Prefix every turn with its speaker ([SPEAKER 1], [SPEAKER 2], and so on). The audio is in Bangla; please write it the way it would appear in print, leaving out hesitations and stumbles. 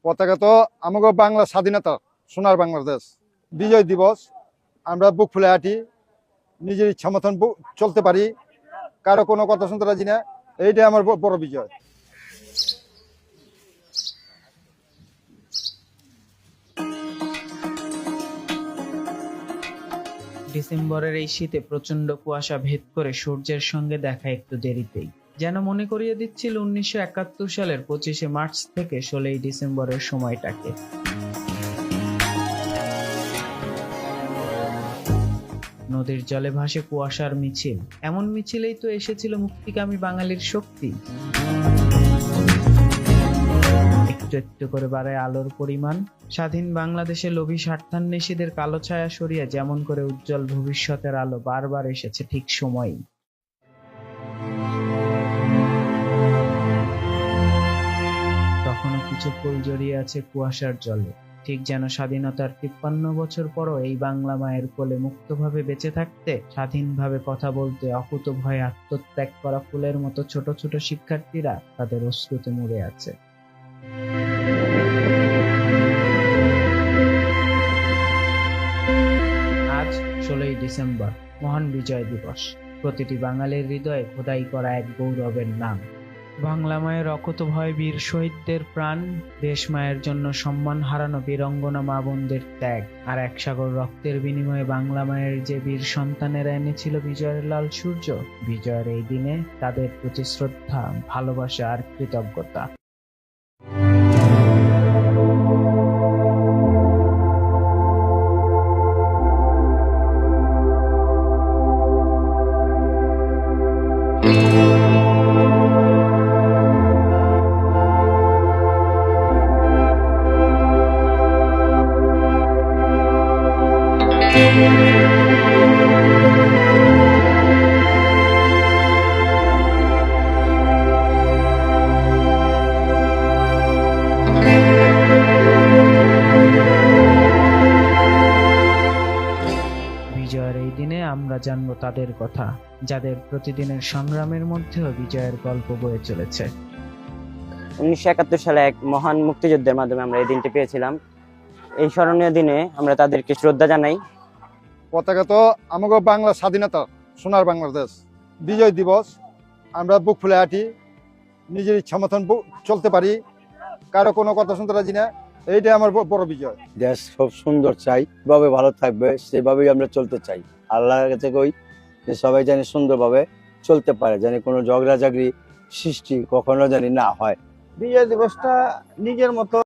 [SPEAKER 1] পতাকা তো আমাকে বাংলা স্বাধীনতা সোনার বাংলাদেশ বিজয় দিবস। আমরা বুক ফুলে হাঁটি, নিজের ইচ্ছা মতন চলতে পারি, কারো কোনো কথা শুনতে রাজি না। এইটাই আমার বড় বিজয়।
[SPEAKER 2] ডিসেম্বরের এই শীতে প্রচন্ড কুয়াশা ভেদ করে সূর্যের সঙ্গে দেখা একটু দেরিতেই, যেন মনে করিয়ে দিচ্ছিল 1971 সালের 25শে মার্চ থেকে 16ই ডিসেম্বরের সময়টাকে। নদীর জলে ভাসে কুয়াশার মিছিল, এমন মিছিলেই তো এসেছিল মুক্তিকামী বাঙালির শক্তি। একটু একটু করে বাড়ায় আলোর পরিমাণ, স্বাধীন বাংলাদেশে লোভী স্বার্থান্বেষীদের কালো ছায়া সরিয়ে যেমন করে উজ্জ্বল ভবিষ্যতের আলো বারবার এসেছে ঠিক সময়ই। তখনও কিছু ফুল জড়িয়ে আছে কুয়াশার জলে, ঠিক যেন স্বাধীনতার 53 বছর পরও এই বাংলা মায়ের কোলে মুক্তভাবে বেঁচে থাকতে, স্বাধীনভাবে কথা বলতে অকুত ভয়ে আত্মত্যাগ করা ফুলের মতো ছোট ছোট শিক্ষার্থীরা তাদের অশ্রুতে মুড়ে আছে। আজ 16ই ডিসেম্বর, মহান বিজয় দিবস। প্রতিটি বাঙালির হৃদয়ে খোদাই করা এক গৌরবের নাম। বাংলা মায়ের অকুত ভয় বীর শহীদদের প্রাণ, দেশ মায়ের জন্য সম্মান হারানো বীরঙ্গনা মা বোনদের ত্যাগ, আর এক সাগর রক্তের বিনিময়ে বাংলা মায়ের যে বীর সন্তানেরা এনেছিল বিজয়ের লাল সূর্য। বিজয়ের এই দিনে তাদের প্রতি শ্রদ্ধা, ভালোবাসা আর কৃতজ্ঞতা। বিজয়ের এই দিনে আমরা জানবো তাদের কথা, যাদের প্রতিদিনের সংগ্রামের মধ্যেও বিজয়ের গল্প বয়ে চলেছে।
[SPEAKER 3] 1971 সালে এক মহান মুক্তিযুদ্ধের মাধ্যমে আমরা এই দিনটি পেয়েছিলাম। এই স্মরণীয় দিনে আমরা তাদেরকে শ্রদ্ধা জানাই।
[SPEAKER 1] পতাকা তো আমাকে বাংলা স্বাধীনতা সোনার বাংলাদেশ বিজয় দিবস। আমরা বুক ফুলে হাঁটি, নিজের ইচ্ছা মতন চলতে পারি, কারো কোনো কথা শুনতে রাজি না। এইটাই আমার বড় বিজয়।
[SPEAKER 4] দেশ খুব সুন্দর চাই, কিভাবে ভালো থাকবে সেভাবেই আমরা চলতে চাই। আল্লাহর কাছে কই যে সবাই জানি সুন্দরভাবে চলতে পারে, জানি কোনো ঝগড়াঝাগড়ি সৃষ্টি কখনো জানি না হয়।
[SPEAKER 5] বিজয় দিবসটা নিজের মতো